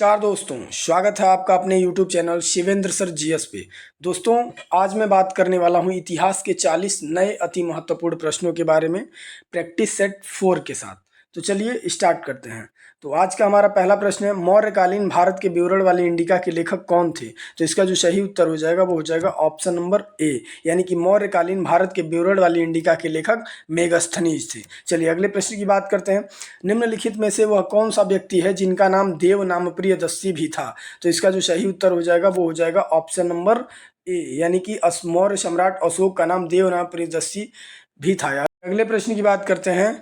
नमस्कार दोस्तों, स्वागत है आपका अपने YouTube channel Shivendra sir GS पे। दोस्तों, आज मैं बात करने वाला हूं इतिहास के 40 नए अति महत्वपूर्ण प्रश्नों के बारे में प्रैक्टिस सेट 4 के साथ। तो चलिए स्टार्ट करते हैं। तो आज का हमारा पहला प्रश्न है, मौर्यकालीन भारत के विवरण वाली इंडिका के लेखक कौन थे? तो इसका जो सही उत्तर हो जाएगा वो हो जाएगा ऑप्शन नंबर ए, यानी कि मौर्यकालीन भारत के विवरण वाली इंडिका के लेखक मेगास्थनीज थे। चलिए अगले प्रश्न की बात करते हैं। निम्नलिखित में से वह कौन सा व्यक्ति है जिनका नाम देव नाम प्रियदर्शी भी था? तो इसका जो सही उत्तर हो जाएगा वो हो जाएगा ऑप्शन नंबर ए, यानी कि मौर्य सम्राट अशोक का नाम देव नाम प्रियदर्शी भी था। अगले प्रश्न की बात करते हैं,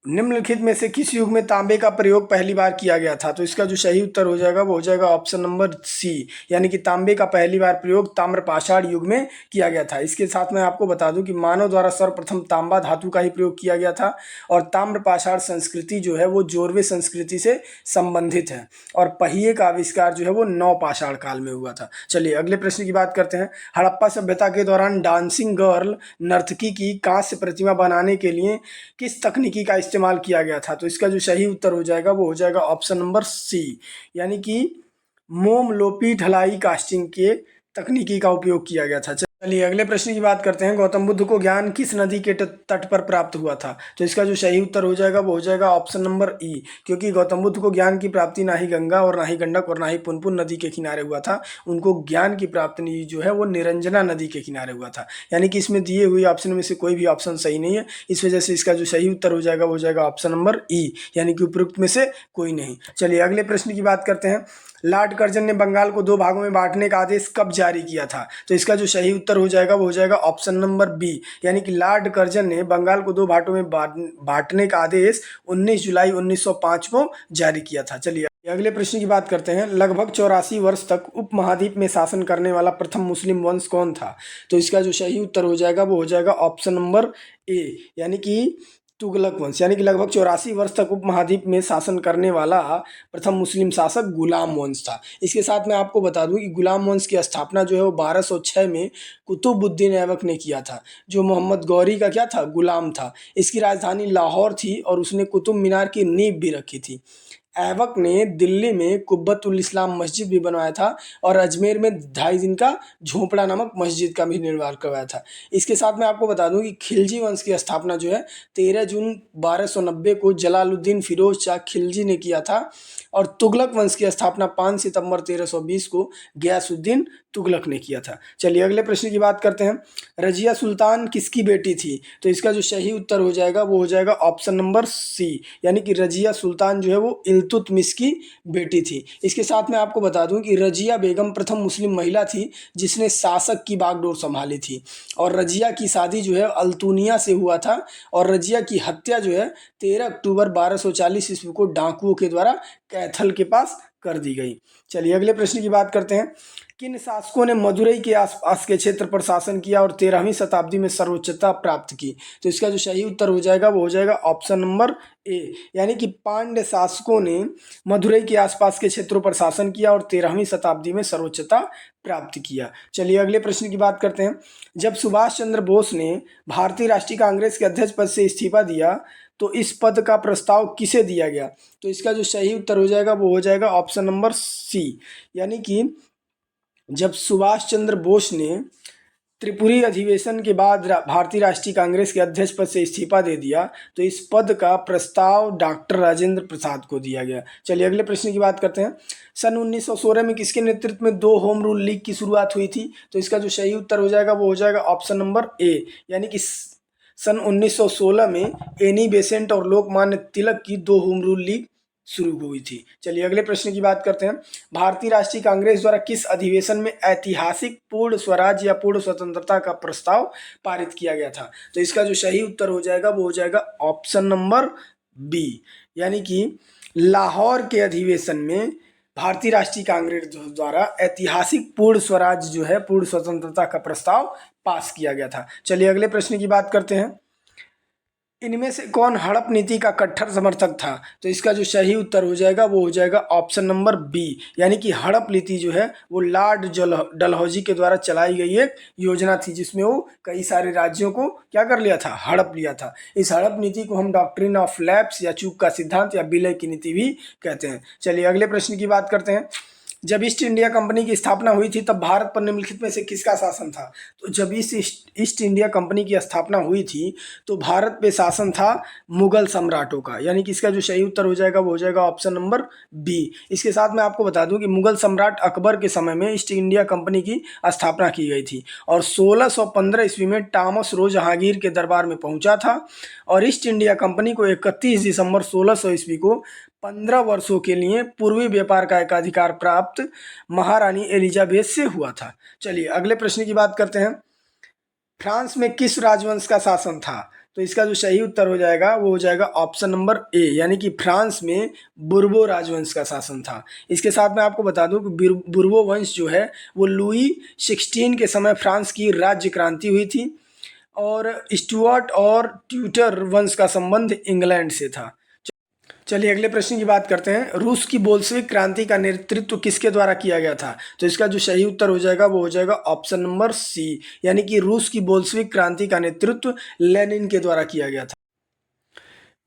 निम्नलिखित में से किस युग में तांबे का प्रयोग पहली बार किया गया था? तो इसका जो सही उत्तर हो जाएगा वो हो जाएगा ऑप्शन नंबर सी, यानी कि तांबे का पहली बार प्रयोग ताम्रपाषाण युग में किया गया था। इसके साथ मैं आपको बता दूं कि मानव द्वारा सर्वप्रथम तांबा धातु का ही प्रयोग किया गया था और ताम्रपाषाण संस्कृति जो है वो जोरवे संस्कृति से संबंधित है और पहिए का आविष्कार जो है वो नवपाषाण काल में हुआ था। चलिए अगले प्रश्न की बात करते हैं। हड़प्पा सभ्यता के दौरान डांसिंग गर्ल नर्तकी की कांस्य प्रतिमा बनाने के लिए किस तकनीकी का इस्तेमाल किया गया था? तो इसका जो सही उत्तर हो जाएगा वो हो जाएगा ऑप्शन नंबर सी, यानी कि मोम लोपी ढलाई कास्टिंग के तकनीकी का उपयोग किया गया था। चलिए अगले प्रश्न की बात करते हैं। गौतम बुद्ध को ज्ञान किस नदी के तट पर प्राप्त हुआ था? तो इसका जो सही उत्तर हो जाएगा वो हो जाएगा ऑप्शन नंबर ई, क्योंकि गौतम बुद्ध को ज्ञान की प्राप्ति ना ही गंगा और ना ही गंडक और ना ही पुनपुन नदी के किनारे हुआ था। उनको ज्ञान की प्राप्ति जो है वो निरंजना नदी के किनारे हुआ था। यानी कि इसमें दिए हुए ऑप्शन में से कोई भी ऑप्शन सही नहीं है, इस वजह से इसका जो सही उत्तर हो जाएगा वो हो जाएगा ऑप्शन नंबर ई, यानी कि उपरोक्त में से कोई नहीं। चलिए अगले प्रश्न की बात करते हैं। लॉर्ड कर्जन ने बंगाल को 2 भागों में बांटने का आदेश कब जारी किया था? तो इसका जो सही उत्तर हो जाएगा वो हो जाएगा ऑप्शन नंबर बी, यानी कि लॉर्ड कर्जन ने बंगाल को 2 भागों में बांटने का आदेश 19 जुलाई 1905 को जारी किया था। चलिए अगले प्रश्न की बात करते हैं। लगभग 84 वर्ष तक उपमहाद्वीप में शासन करने वाला प्रथम मुस्लिम वंश कौन था? तो इसका जो सही उत्तर हो जाएगा वो हो जाएगा ऑप्शन नंबर ए, यानी कि तुगलक वंश, यानी कि लगभग 84 वर्ष तक उपमहाद्वीप में शासन करने वाला प्रथम मुस्लिम शासक गुलाम वंश था। इसके साथ मैं आपको बता दूं कि गुलाम वंश की स्थापना जो है वो 1206 में कुतुबुद्दीन ऐबक ने किया था, जो मोहम्मद गौरी का क्या था, गुलाम था। इसकी राजधानी लाहौर थी और उसने कुतुब मीनार की नींव भी रखी थी। ऐबक ने दिल्ली में कुब्बतुल इस्लाम मस्जिद भी बनवाया था और अजमेर में 2.5 दिन का झोपड़ा नामक मस्जिद का भी निर्माण करवाया था। इसके साथ मैं आपको बता दूं कि खिलजी वंश की स्थापना जो है 13 जून 1290 को जलालुद्दीन फिरोज शाह खिलजी ने किया था और तुगलक वंश की स्थापना 5 सितंबर 1320 को गयासुद्दीन तुगलक ने किया था। चलिए अगले प्रश्न की बात करते हैं। रजिया सुल्तान किसकी बेटी थी? तो इसका जो सही उत्तर हो जाएगा वो हो जाएगा ऑप्शन नंबर सी, यानी कि रजिया सुल्तान जो है वो इल्तुतमिश की बेटी थी। इसके साथ मैं आपको बता दूं कि रजिया बेगम प्रथम मुस्लिम महिला थी जिसने शासक की बागडोर संभाली थी और रजिया की शादी जो है अल्तुनिया से हुआ था और रजिया की हत्या जो है 13 अक्टूबर 1240 ईस्वी को डाकुओं के द्वारा कैथल के पास कर दी गई। चलिए अगले प्रश्न की बात करते हैं। किन शासकों ने मदुरई के आसपास के क्षेत्र पर शासन किया और 13वीं शताब्दी में सर्वोच्चता प्राप्त की? तो इसका जो सही उत्तर हो जाएगा वो हो जाएगा ऑप्शन नंबर ए, यानी कि पांड्य शासकों ने मदुरई के आसपास के क्षेत्रों पर शासन किया और 13वीं शताब्दी में सर्वोच्चता प्राप्त किया। चलिए अगले प्रश्न की बात करते हैं। जब सुभाष चंद्र बोस ने भारतीय राष्ट्रीय कांग्रेस के अध्यक्ष पद से इस्तीफा दिया तो इस पद का प्रस्ताव किसे दिया गया? तो इसका जो सही उत्तर हो जाएगा वो हो जाएगा ऑप्शन नंबर सी, यानी कि जब सुभाष चंद्र बोस ने त्रिपुरी अधिवेशन के बाद भारतीय राष्ट्रीय कांग्रेस के अध्यक्ष पद से इस्तीफा दे दिया तो इस पद का प्रस्ताव डॉक्टर राजेंद्र प्रसाद को दिया गया। चलिए अगले प्रश्न की बात करते हैं। सन 1916 में किसके नेतृत्व में 2 होम रूल लीग की शुरुआत हुई थी? तो इसका जो सही उत्तर हो जाएगा वो हो जाएगा ऑप्शन नंबर ए, यानी कि सन 1916 में एनी बेसेंट और लोकमान्य तिलक की 2 होम रूल लीग शुरू हुई थी। चलिए अगले प्रश्न की बात करते हैं। भारतीय राष्ट्रीय कांग्रेस द्वारा किस अधिवेशन में ऐतिहासिक पूर्ण स्वराज या पूर्ण स्वतंत्रता का प्रस्ताव पारित किया गया था? तो इसका जो सही उत्तर हो जाएगा वो हो जाएगा ऑप्शन नंबर बी, यानी कि लाहौर के अधिवेशन में भारतीय राष्ट्रीय कांग्रेस द्वारा ऐतिहासिक पूर्ण स्वराज जो है पूर्ण स्वतंत्रता का प्रस्ताव पास किया गया था। चलिए अगले प्रश्न की बात करते हैं। इनमें से कौन हड़प नीति का कट्टर समर्थक था? तो इसका जो सही उत्तर हो जाएगा वो हो जाएगा ऑप्शन नंबर बी, यानी कि हड़प नीति जो है वो लॉर्ड डलहौजी के द्वारा चलाई गई एक योजना थी, जिसमें वो कई सारे राज्यों को क्या कर लिया था, हड़प लिया था। इस हड़प नीति को हम डॉक्ट्रिन ऑफ लैप्स या चूक का सिद्धांत या विलय की नीति भी कहते हैं। चलिए अगले प्रश्न की बात करते हैं। जब ईस्ट इंडिया कंपनी की स्थापना हुई थी तब भारत पर निम्नलिखित में से किसका शासन था? तो जब ईस्ट इंडिया कंपनी की स्थापना हुई थी तो भारत पे शासन था मुगल सम्राटों का, यानी कि इसका जो सही उत्तर हो जाएगा वो हो जाएगा ऑप्शन नंबर बी। इसके साथ मैं आपको बता दूं कि मुगल सम्राट अकबर के समय में ईस्ट इंडिया कंपनी की स्थापना की गई थी और 1615 ईस्वी में टॉमस रो जहांगीर के दरबार में पहुंचा था और ईस्ट इंडिया कंपनी को 31 दिसंबर 1600 ईस्वी को 15 वर्षों के लिए पूर्वी व्यापार का एकाधिकार प्राप्त महारानी एलिजाबेथ से हुआ था। चलिए अगले प्रश्न की बात करते हैं। फ्रांस में किस राजवंश का शासन था? तो इसका जो सही उत्तर हो जाएगा वो हो जाएगा ऑप्शन नंबर ए, यानी कि फ्रांस में बुर्बो राजवंश का शासन था। इसके साथ मैं आपको बता दूं कि बुर्बो वंश जो है वो लुई 16 के समय फ्रांस की राज्य क्रांति हुई थी और स्टुअर्ट और ट्यूटर वंश का संबंध इंग्लैंड से था। चलिए अगले प्रश्न की बात करते हैं। रूस की बोल्शेविक क्रांति का नेतृत्व किसके द्वारा किया गया था? तो इसका जो सही उत्तर हो जाएगा वो हो जाएगा ऑप्शन नंबर सी, यानी कि रूस की बोल्शेविक क्रांति का नेतृत्व लेनिन के द्वारा किया गया था।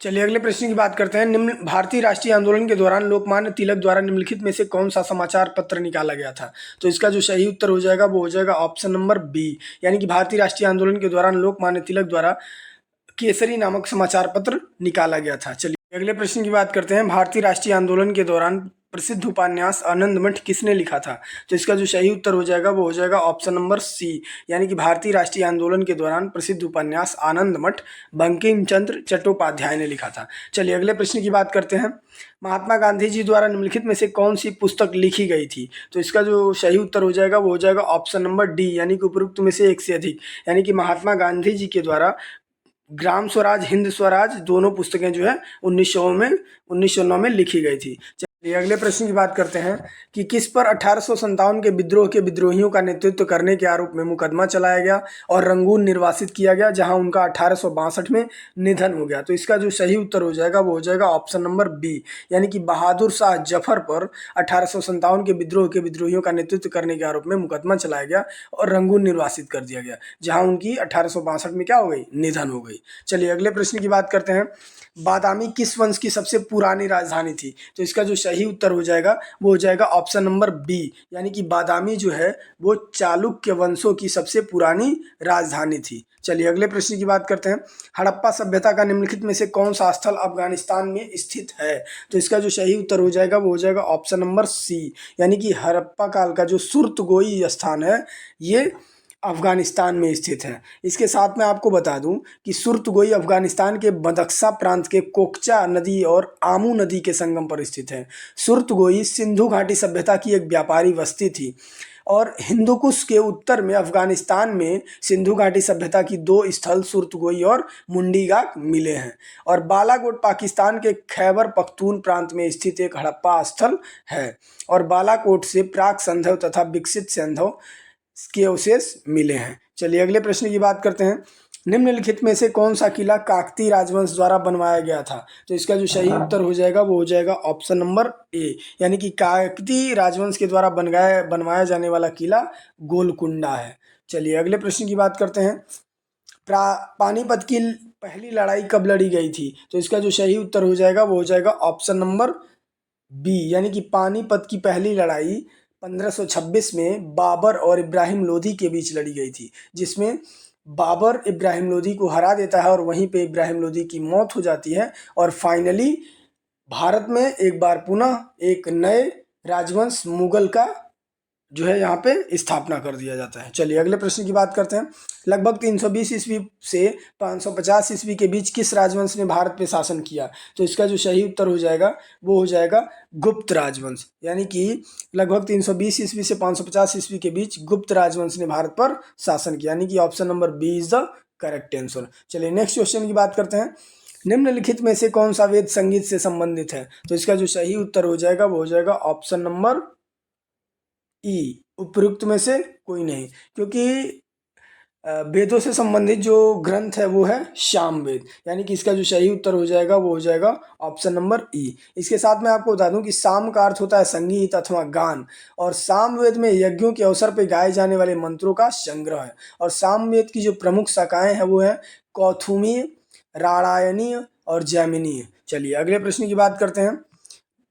चलिए अगले प्रश्न की बात करते हैं। निम्न भारतीय राष्ट्रीय आंदोलन के दौरान लोकमान्य तिलक द्वारा निम्नलिखित में से कौन सा समाचार पत्र निकाला गया था? तो इसका जो सही उत्तर हो जाएगा वो हो जाएगा ऑप्शन नंबर बी, यानी कि भारतीय राष्ट्रीय आंदोलन के दौरान लोकमान्य तिलक द्वारा केसरी नामक समाचार पत्र निकाला गया था। चलिए अगले प्रश्न की बात करते हैं। भारतीय राष्ट्रीय आंदोलन के दौरान प्रसिद्ध उपन्यास आनंद मठ किसने लिखा था? तो इसका जो सही उत्तर हो जाएगा वो हो जाएगा ऑप्शन नंबर सी, यानी कि भारतीय राष्ट्रीय आंदोलन के दौरान प्रसिद्ध उपन्यास आनंद मठ बंकिम चंद्र चट्टोपाध्याय ने लिखा था। चलिए अगले प्रश्न की बात करते हैं। महात्मा गांधी जी द्वारा निम्नलिखित में से कौन सी पुस्तक लिखी गई थी? तो इसका जो सही उत्तर हो जाएगा वो हो जाएगा ऑप्शन नंबर डी, यानी कि उपरोक्त में से एक से अधिक, यानी कि महात्मा गांधी जी के द्वारा ग्राम स्वराज हिंद स्वराज दोनों पुस्तकें जो है 1909 में लिखी गई थी। चलिए अगले प्रश्न की बात करते हैं कि किस पर 1857 के विद्रोह के विद्रोहियों का नेतृत्व करने के आरोप में मुकदमा चलाया गया और रंगून निर्वासित किया गया, जहां उनका 1862 में निधन हो गया। तो इसका जो सही उत्तर हो जाएगा वो हो जाएगा ऑप्शन नंबर बी, यानी कि बहादुर शाह जफर पर 1857 के विद्रोह के विद्रोहियों का नेतृत्व करने के आरोप में मुकदमा चलाया गया और रंगून निर्वासित कर दिया गया, जहां उनकी 1862 में क्या हो गई, निधन हो गई। चलिए अगले प्रश्न की बात करते हैं। बादामी किस वंश की सबसे पुरानी राजधानी थी? तो इसका जो सही उत्तर हो जाएगा वो हो जाएगा ऑप्शन नंबर बी, यानी कि बादामी जो है वो चालुक्य वंशों की सबसे पुरानी राजधानी थी। चलिए अगले प्रश्न की बात करते हैं। हड़प्पा सभ्यता का निम्नलिखित में से कौन सा स्थल अफगानिस्तान में स्थित है? तो इसका जो सही उत्तर हो जाएगा वो हो जाएगा ऑप्शन नंबर सी, यानी कि हड़प्पा काल का जो सुरतगोई स्थान है ये अफगानिस्तान में स्थित है। इसके साथ मैं आपको बता दूं कि सुरतगोई अफगानिस्तान के बदख्शा प्रांत के कोकचा नदी और आमू नदी के संगम पर स्थित है। सुरतगोई सिंधु घाटी सभ्यता की एक व्यापारी बस्ती थी और हिंदुकुश के उत्तर में अफगानिस्तान में सिंधु घाटी सभ्यता की दो स्थल सुरतगोई और मुंडीगाक मिले हैं और बालाकोट पाकिस्तान के खैबर पख्तून प्रांत में स्थित एक हड़प्पा स्थल है और बालाकोट से प्राक संधव तथा विकसित संधव के अवशेष मिले हैं। चलिए अगले प्रश्न की बात करते हैं। निम्नलिखित में से कौन सा किला काकतीय राजवंश द्वारा बनवाया गया था? तो इसका जो सही उत्तर हो जाएगा वो हो जाएगा ऑप्शन नंबर ए, यानी कि काकतीय राजवंश के द्वारा बनवाया जाने वाला किला गोलकुंडा है। चलिए अगले प्रश्न की बात करते हैं। पानीपत की पहली लड़ाई कब लड़ी गई थी? तो इसका जो सही उत्तर हो जाएगा वो हो जाएगा ऑप्शन नंबर बी, यानी कि पानीपत की पहली लड़ाई 1526 में बाबर और इब्राहिम लोधी के बीच लड़ी गई थी, जिसमें बाबर इब्राहिम लोधी को हरा देता है और वहीं पे इब्राहिम लोधी की मौत हो जाती है और फाइनली भारत में एक बार पुनः एक नए राजवंश मुगल का जो है यहाँ पे स्थापना कर दिया जाता है। चलिए अगले प्रश्न की बात करते हैं। लगभग 320 ईस्वी से 550 ईस्वी के बीच किस राजवंश ने भारत पे शासन किया? तो इसका जो सही उत्तर हो जाएगा वो हो जाएगा गुप्त राजवंश, यानी कि लगभग 320 ईस्वी से 550 ईस्वी के बीच गुप्त राजवंश ने भारत पर शासन किया, यानी कि option number B is the correct answer. चलिए नेक्स्ट क्वेश्चन की बात करते हैं। निम्नलिखित में से कौन सा वेद संगीत से संबंधित है? तो इसका जो सही उत्तर हो जाएगा वो हो जाएगा ऑप्शन नंबर ई, उपयुक्त में से कोई नहीं, क्योंकि वेदों से संबंधित जो ग्रंथ है वो है सामवेद, यानी कि इसका जो सही उत्तर हो जाएगा वो हो जाएगा ऑप्शन नंबर ई। इसके साथ मैं आपको बता दूं कि साम का अर्थ होता है संगीत अथवा गान, और सामवेद में यज्ञों के अवसर पर गाए जाने वाले मंत्रों का संग्रह है। और सामवेद की जो प्रमुख शाखाएं हैं वो है कौथुमीय, राणायणीय और जैमिनीय। चलिए अगले प्रश्न की बात करते हैं।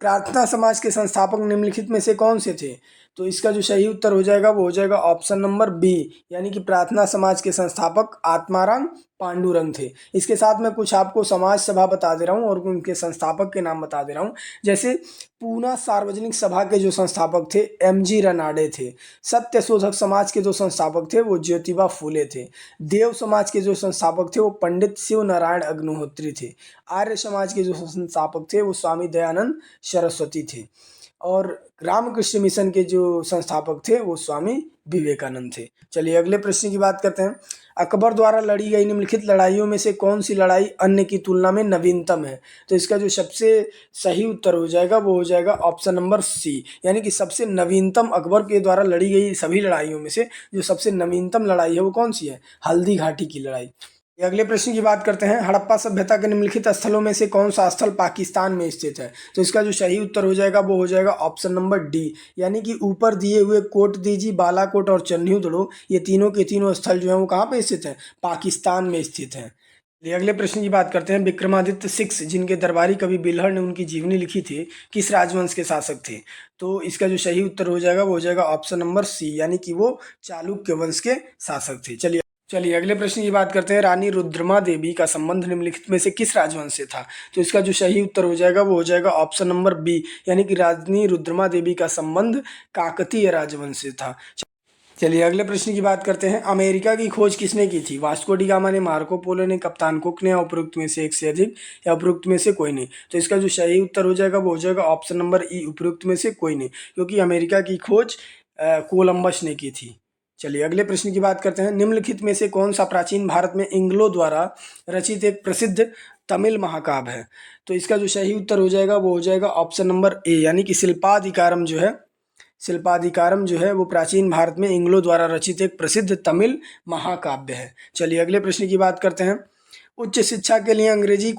प्रार्थना समाज के संस्थापक निम्नलिखित में से कौन से थे? तो इसका जो सही उत्तर हो जाएगा वो हो जाएगा ऑप्शन नंबर बी, यानी कि प्रार्थना समाज के संस्थापक आत्माराम पांडुरंग थे। इसके साथ मैं कुछ आपको समाज सभा बता दे रहा हूँ और उनके संस्थापक के नाम बता दे रहा हूँ। जैसे पूना सार्वजनिक सभा के जो संस्थापक थे एम.जी. रनाडे थे। सत्य शोधक समाज के जो संस्थापक थे वो ज्योतिबा फूले थे। देव समाज के जो संस्थापक थे वो पंडित शिव नारायण अग्निहोत्री थे। आर्य समाज के जो संस्थापक थे वो स्वामी दयानंद सरस्वती थे। और रामकृष्ण मिशन के जो संस्थापक थे वो स्वामी विवेकानंद थे। चलिए अगले प्रश्न की बात करते हैं। अकबर द्वारा लड़ी गई निम्नलिखित लड़ाइयों में से कौन सी लड़ाई अन्य की तुलना में नवीनतम है? तो इसका जो सबसे सही उत्तर हो जाएगा वो हो जाएगा ऑप्शन नंबर सी, यानी कि सबसे नवीनतम अकबर के द्वारा लड़ी गई सभी लड़ाइयों में से जो सबसे नवीनतम लड़ाई है वो कौन सी है? हल्दी घाटी की लड़ाई। अगले प्रश्न की बात करते हैं। हड़प्पा सभ्यता के निम्नलिखित स्थलों में से कौन सा स्थल पाकिस्तान में स्थित है? तो इसका जो सही उत्तर हो जाएगा वो हो जाएगा ऑप्शन नंबर डी, यानी कि ऊपर दिए हुए कोट दीजी, बालाकोट और चन्यूदड़ो, ये तीनों के तीनों स्थल जो है वो कहाँ पे स्थित है? पाकिस्तान में स्थित है। अगले प्रश्न की बात करते हैं। विक्रमादित्य 6 जिनके दरबारी कवि बिल्हड़ ने उनकी जीवनी लिखी थी, किस राजवंश के शासक थे? तो इसका जो सही उत्तर हो जाएगा वो हो जाएगा ऑप्शन नंबर सी, यानी कि वो चालुक्य वंश के शासक थे। चलिए अगले प्रश्न की बात करते हैं। रानी रुद्रमा देवी का संबंध निम्नलिखित में से किस राजवंश से था? तो इसका जो सही उत्तर हो जाएगा वो हो जाएगा ऑप्शन नंबर बी, यानी कि रानी रुद्रमा देवी का संबंध काकतीय राजवंश से था। चलिए अगले प्रश्न की बात करते हैं। अमेरिका की खोज किसने की थी? वास्को डी गामा ने, मार्को पोलो ने, कप्तान कुक ने, या उपरोक्त में से एक से अधिक, या उपरोक्त में से कोई नहीं? तो इसका जो सही उत्तर हो जाएगा वो हो जाएगा ऑप्शन नंबर ई, उपरोक्त में से कोई नहीं, क्योंकि अमेरिका की खोज कोलंबस ने की थी। चलिए अगले प्रश्न की बात करते हैं। निम्नलिखित में से कौन सा प्राचीन भारत में इंग्लो द्वारा रचित एक प्रसिद्ध तमिल महाकाव्य है? तो इसका जो सही उत्तर हो जाएगा वो हो जाएगा ऑप्शन नंबर ए, यानी कि शिल्पाधिकारम जो है वो प्राचीन भारत में इंग्लो द्वारा रचित एक प्रसिद्ध तमिल महाकाव्य है। चलिए अगले प्रश्न की बात करते हैं। उच्च शिक्षा के लिए अंग्रेजी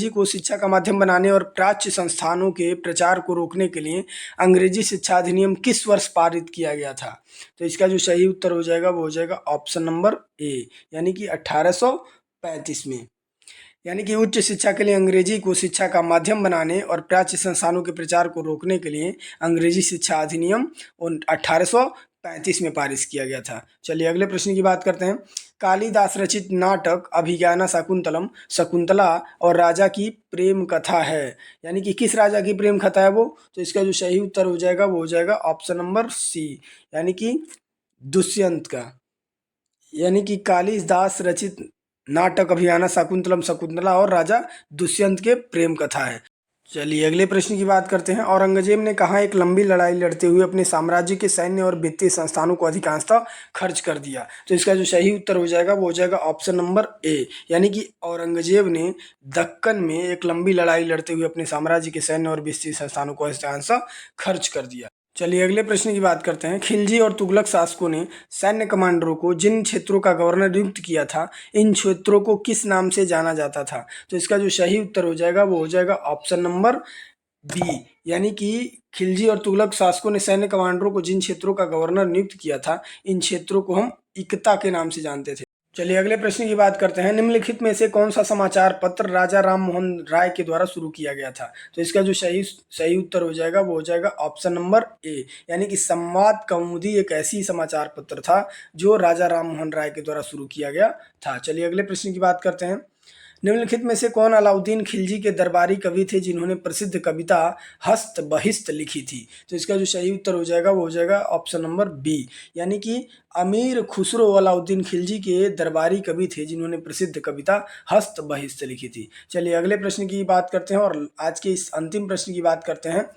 को शिक्षा का माध्यम बनाने और प्राच्य संस्थानों के प्रचार को रोकने के लिए अंग्रेजी शिक्षा अधिनियम किस वर्ष पारित किया गया था? तो इसका जो सही उत्तर हो जाएगा वो हो जाएगा ऑप्शन नंबर ए, यानी कि 1835 में। यानी कि उच्च शिक्षा के लिए अंग्रेजी को शिक्षा का माध्यम बनाने और प्राच्य संस्थानों के प्रचार को रोकने के लिए अंग्रेजी शिक्षा अधिनियम 1835 में पारित किया गया था। चलिए अगले प्रश्न की बात करते हैं। कालिदास रचित नाटक अभिज्ञान शाकुंतलम शकुंतला और राजा की प्रेम कथा है, यानी कि किस राजा की प्रेम कथा है वो? तो इसका जो सही उत्तर हो जाएगा वो हो जाएगा ऑप्शन नंबर सी, यानी कि दुष्यंत का। यानी कि कालिदास रचित नाटक अभिज्ञान शाकुंतलम शकुंतला और राजा दुष्यंत के प्रेम कथा है। चलिए अगले प्रश्न की बात करते हैं। औरंगजेब ने कहाँ एक लंबी लड़ाई लड़ते हुए अपने साम्राज्य के सैन्य और वित्तीय संस्थानों को अधिकांशतः खर्च कर दिया? तो इसका जो सही उत्तर हो जाएगा वो हो जाएगा ऑप्शन नंबर ए, यानी कि औरंगजेब ने दक्कन में एक लंबी लड़ाई लड़ते हुए अपने साम्राज्य के सैन्य और वित्तीय संस्थानों को अधिकांशतः खर्च कर दिया। चलिए अगले प्रश्न की बात करते हैं। खिलजी और तुगलक शासकों ने सैन्य कमांडरों को जिन क्षेत्रों का गवर्नर नियुक्त किया था, इन क्षेत्रों को किस नाम से जाना जाता था? तो इसका जो सही उत्तर हो जाएगा वो हो जाएगा ऑप्शन नंबर बी, यानी कि खिलजी और तुगलक शासकों ने सैन्य कमांडरों को जिन क्षेत्रों का गवर्नर नियुक्त किया था, इन क्षेत्रों को हम इकता के नाम से जानते थे। चलिए अगले प्रश्न की बात करते हैं। निम्नलिखित में से कौन सा समाचार पत्र राजा राम मोहन राय के द्वारा शुरू किया गया था? तो इसका जो सही उत्तर हो जाएगा वो हो जाएगा ऑप्शन नंबर ए, यानी कि संवाद कौमुदी एक ऐसी समाचार पत्र था जो राजा राम मोहन राय के द्वारा शुरू किया गया था। चलिए अगले प्रश्न की बात करते हैं। निम्नलिखित में से कौन अलाउद्दीन खिलजी के दरबारी कवि थे जिन्होंने प्रसिद्ध कविता हस्त बहिस्त लिखी थी? तो इसका जो सही उत्तर हो जाएगा वो हो जाएगा ऑप्शन नंबर बी, यानी कि अमीर खुसरो अलाउद्दीन खिलजी के दरबारी कवि थे जिन्होंने प्रसिद्ध कविता हस्त बहिस्त लिखी थी। चलिए अगले प्रश्न की बात करते हैं और आज के इस अंतिम प्रश्न की बात करते हैं।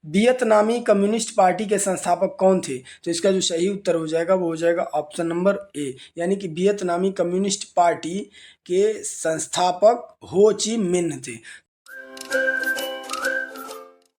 वियतनामी कम्युनिस्ट पार्टी के संस्थापक कौन थे? तो इसका जो सही उत्तर हो जाएगा वो हो जाएगा ऑप्शन नंबर ए, यानी कि वियतनामी कम्युनिस्ट पार्टी के संस्थापक हो ची मिन्ह थे।